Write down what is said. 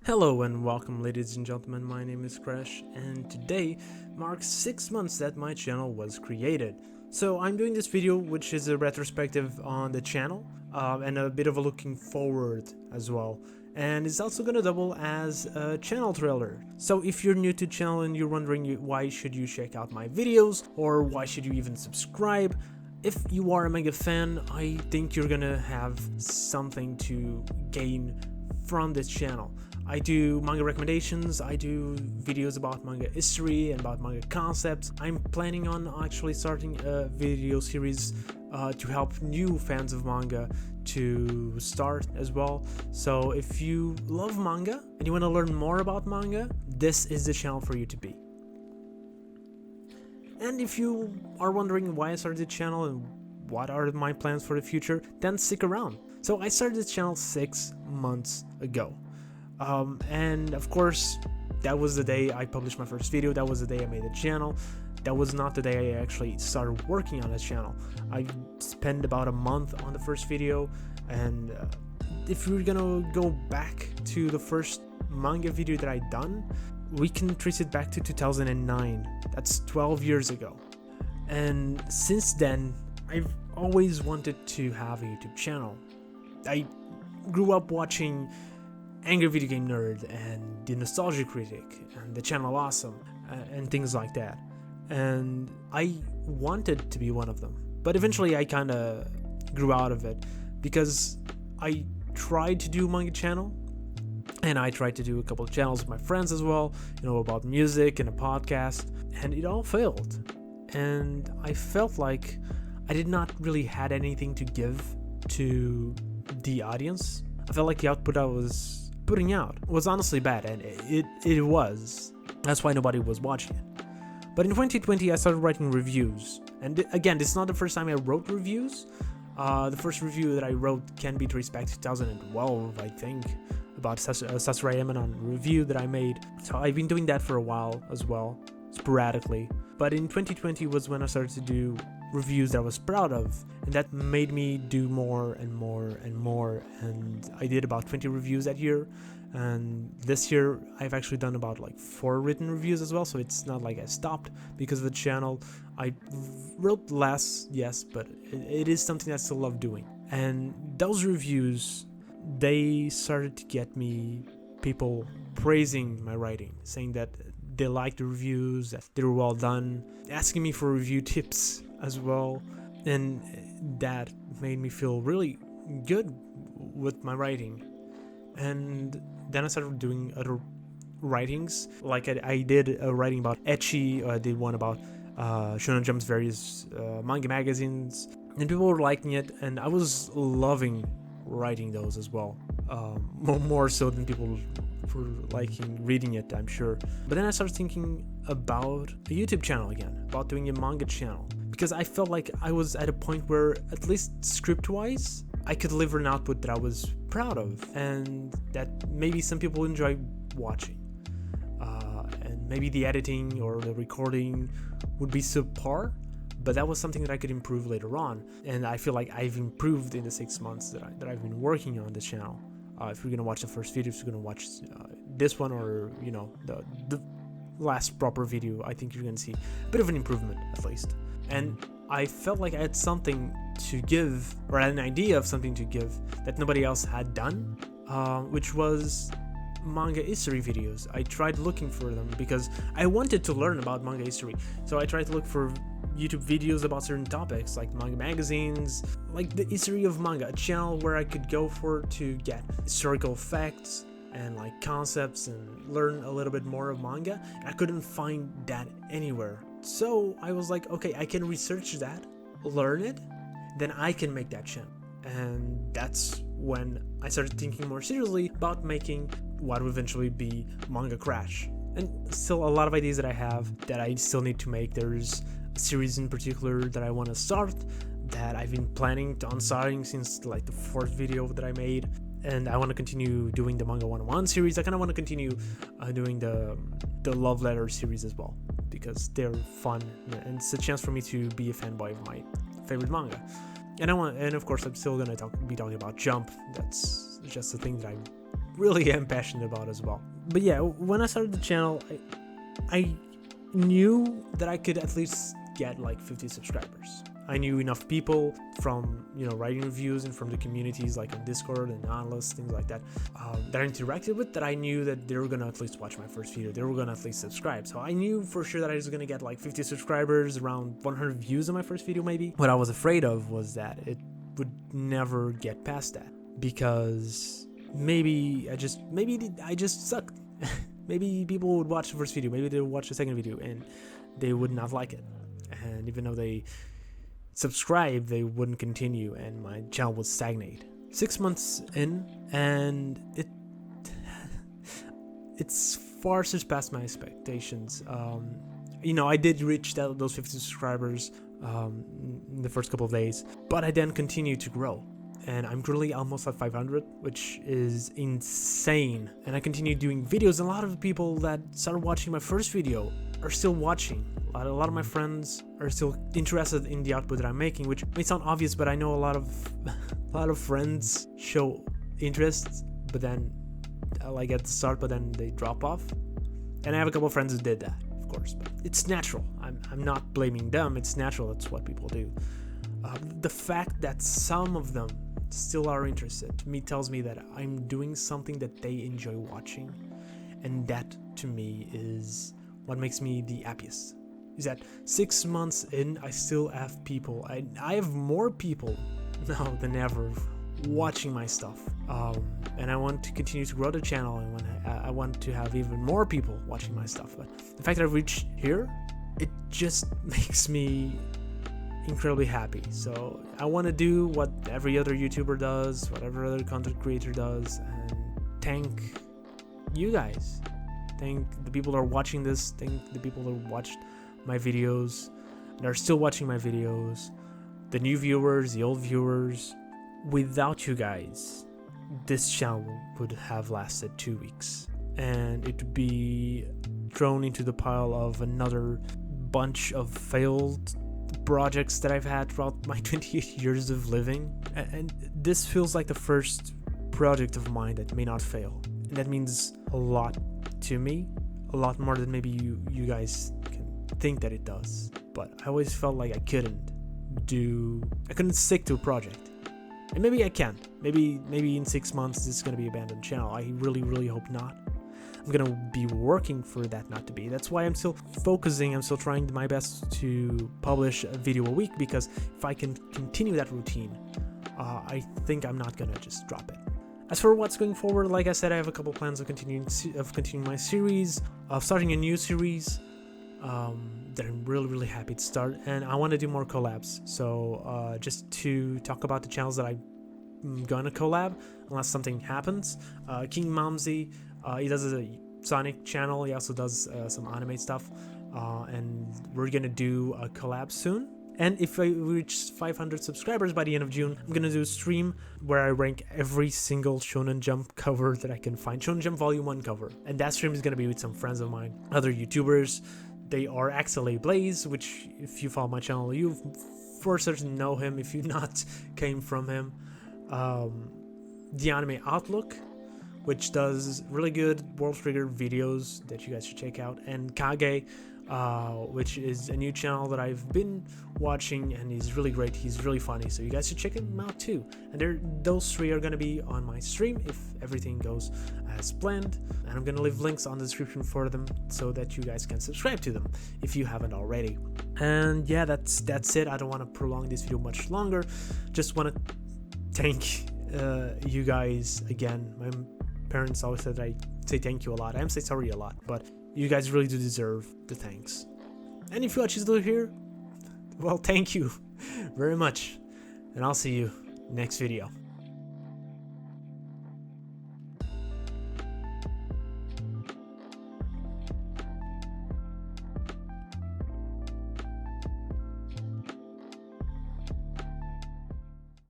Hello and welcome, ladies and gentlemen. My name is Crash, and today marks 6 months that my channel was created. So I'm doing this video, which is a retrospective on the channel and a bit of a looking forward as well. And it's also gonna double as a channel trailer. So if you're new to the channel and you're wondering why should you check out my videos or why should you even subscribe, if you are a manga fan, I think you're gonna have something to gain from this channel. I do manga recommendations, I do videos about manga history and about manga concepts. I'm planning on actually starting a video series to help new fans of manga to start as well. So if you love manga and you want to learn more about manga, this is the channel for you to be. And if you are wondering why I started the channel and what are my plans for the future, then stick around. So I started this channel 6 months ago. And of course, that was the day I published my first video. That was the day I made the channel. That was not the day I actually started working on this channel. I spent about a month on the first video, and if we're gonna go back to the first manga video that I done, we can trace it back to 2009. That's 12 years ago. And since then, I've always wanted to have a YouTube channel. I grew up watching Angry Video Game Nerd and The Nostalgia Critic and the Channel Awesome and things like that. And I wanted to be one of them. But eventually I kind of grew out of it because I tried to do manga channel and I tried to do a couple of channels with my friends as well, about music and a podcast, and it all failed. And I felt like I did not really had anything to give to the audience. I felt like the output I was putting out was honestly bad, and it was. That's why nobody was watching it. But in 2020, I started writing reviews. And again, this is not the first time I wrote reviews. The first review that I wrote can be traced back to 2012, I think, about Sasarai Emanon review that I made. So I've been doing that for a while as well, sporadically. But in 2020 was when I started to do reviews that I was proud of, and that made me do more and more and more, and I did about 20 reviews that year. And this year I've actually done about 4 written reviews as well, so it's not like I stopped because of the channel. I wrote less, yes, but it is something I still love doing. And those reviews, they started to get me people praising my writing, saying that they liked the reviews, that they were well done, asking me for review tips as well, and that made me feel really good with my writing. And then I started doing other writings, like I did a writing about ecchi, I did one about Shonen Jump's various manga magazines, and people were liking it, and I was loving writing those as well, more so than people for liking reading it, I'm sure. But then I started thinking about a YouTube channel again, about doing a manga channel, because I felt like I was at a point where, at least script-wise, I could deliver an output that I was proud of, and that maybe some people enjoy watching. And maybe the editing or the recording would be subpar, but that was something that I could improve later on. And I feel like I've improved in the 6 months that I've been working on this channel. If you're gonna watch the first video, if you're gonna watch this one, or the last proper video, I think you're gonna see a bit of an improvement at least. And I felt like I had something to give, or an idea of something to give that nobody else had done, which was manga history videos. I tried looking for them because I wanted to learn about manga history. So I tried to look for YouTube videos about certain topics, like manga magazines, like the history of manga, a channel where I could go for to get historical facts and concepts and learn a little bit more of manga. I couldn't find that anywhere. So I was like, okay, I can research that, learn it, then I can make that channel. And that's when I started thinking more seriously about making what would eventually be Manga Crash. And still a lot of ideas that I have that I still need to make. There's a series in particular that I want to start, that I've been planning on starting since the 4th video that I made. And I want to continue doing the Manga 101 series. I kind of want to continue doing the Love Letter series as well, because they're fun, and it's a chance for me to be a fanboy of my favorite manga. And of course, I'm still gonna be talking about Jump. That's just a thing that I really am passionate about as well. But yeah, when I started the channel, I knew that I could at least get like 50 subscribers. I knew enough people from, writing reviews and from the communities like on Discord and analysts, things like that, that I interacted with, that I knew that they were going to at least watch my first video. They were going to at least subscribe. So I knew for sure that I was going to get like 50 subscribers, around 100 views on my first video maybe. What I was afraid of was that it would never get past that, because maybe I just sucked. Maybe people would watch the first video, maybe they would watch the second video, and they would not like it. And even though they subscribe, they wouldn't continue, and my channel would stagnate. 6 months in, and it's far surpassed my expectations. I did reach those 50 subscribers in the first couple of days, but I then continued to grow. And I'm currently almost at 500, which is insane. And I continue doing videos. A lot of the people that started watching my first video are still watching. A lot of my friends are still interested in the output that I'm making, which may sound obvious, but I know a lot of friends show interest, but then like at the start, but then they drop off. And I have a couple of friends who did that, of course. But it's natural. I'm not blaming them. It's natural. That's what people do. The fact that some of them still are interested to me tells me that I'm doing something that they enjoy watching, and that to me is what makes me the happiest. Is that 6 months in, I still have people. I have more people now than ever watching my stuff, and I want to continue to grow the channel, and I want to have even more people watching my stuff. But the fact that I've reached here, it just makes me incredibly happy. So I want to do what every other YouTuber does, what every other content creator does, and thank you guys. Thank the people that are watching this. Thank the people that watched my videos, that are still watching my videos, the new viewers, the old viewers. Without you guys, this channel would have lasted 2 weeks, and it would be thrown into the pile of another bunch of failed projects that I've had throughout my 28 years of living. And this feels like the first project of mine that may not fail, and that means a lot to me, a lot more than maybe you guys can think that it does. But I always felt like I couldn't stick to a project, and maybe I can. Maybe in 6 months this is going to be an abandoned channel. I really hope not. I'm going to be working for that not to be. That's why I'm still focusing. I'm still trying my best to publish a video a week, because if I can continue that routine, I think I'm not going to just drop it. As for what's going forward, like I said, I have a couple plans of continuing my series, of starting a new series that I'm really happy to start, and I want to do more collabs. So just to talk about the channels that I'm gonna collab, unless something happens, King Mamzi, he does a Sonic channel. He also does some anime stuff, and we're gonna do a collab soon. And if I reach 500 subscribers by the end of June, I'm gonna do a stream where I rank every single Shonen Jump cover that I can find, Shonen Jump Volume 1 cover. And that stream is gonna be with some friends of mine, other YouTubers. They are XLA Blaze, which if you follow my channel, you for certain know him. If you not, came from him. The Anime Outlook, which does really good World Trigger videos that you guys should check out, and Kage, which is a new channel that I've been watching, and he's really great. He's really funny, so you guys should check him out too. And those three are going to be on my stream if everything goes as planned, and I'm going to leave links on the description for them so that you guys can subscribe to them if you haven't already. And yeah, that's it. I don't want to prolong this video much longer. Just want to thank you guys again. My parents always said I say thank you a lot. I am say sorry a lot, but you guys really do deserve the thanks. And if you are still here, well, thank you very much, and I'll see you next video.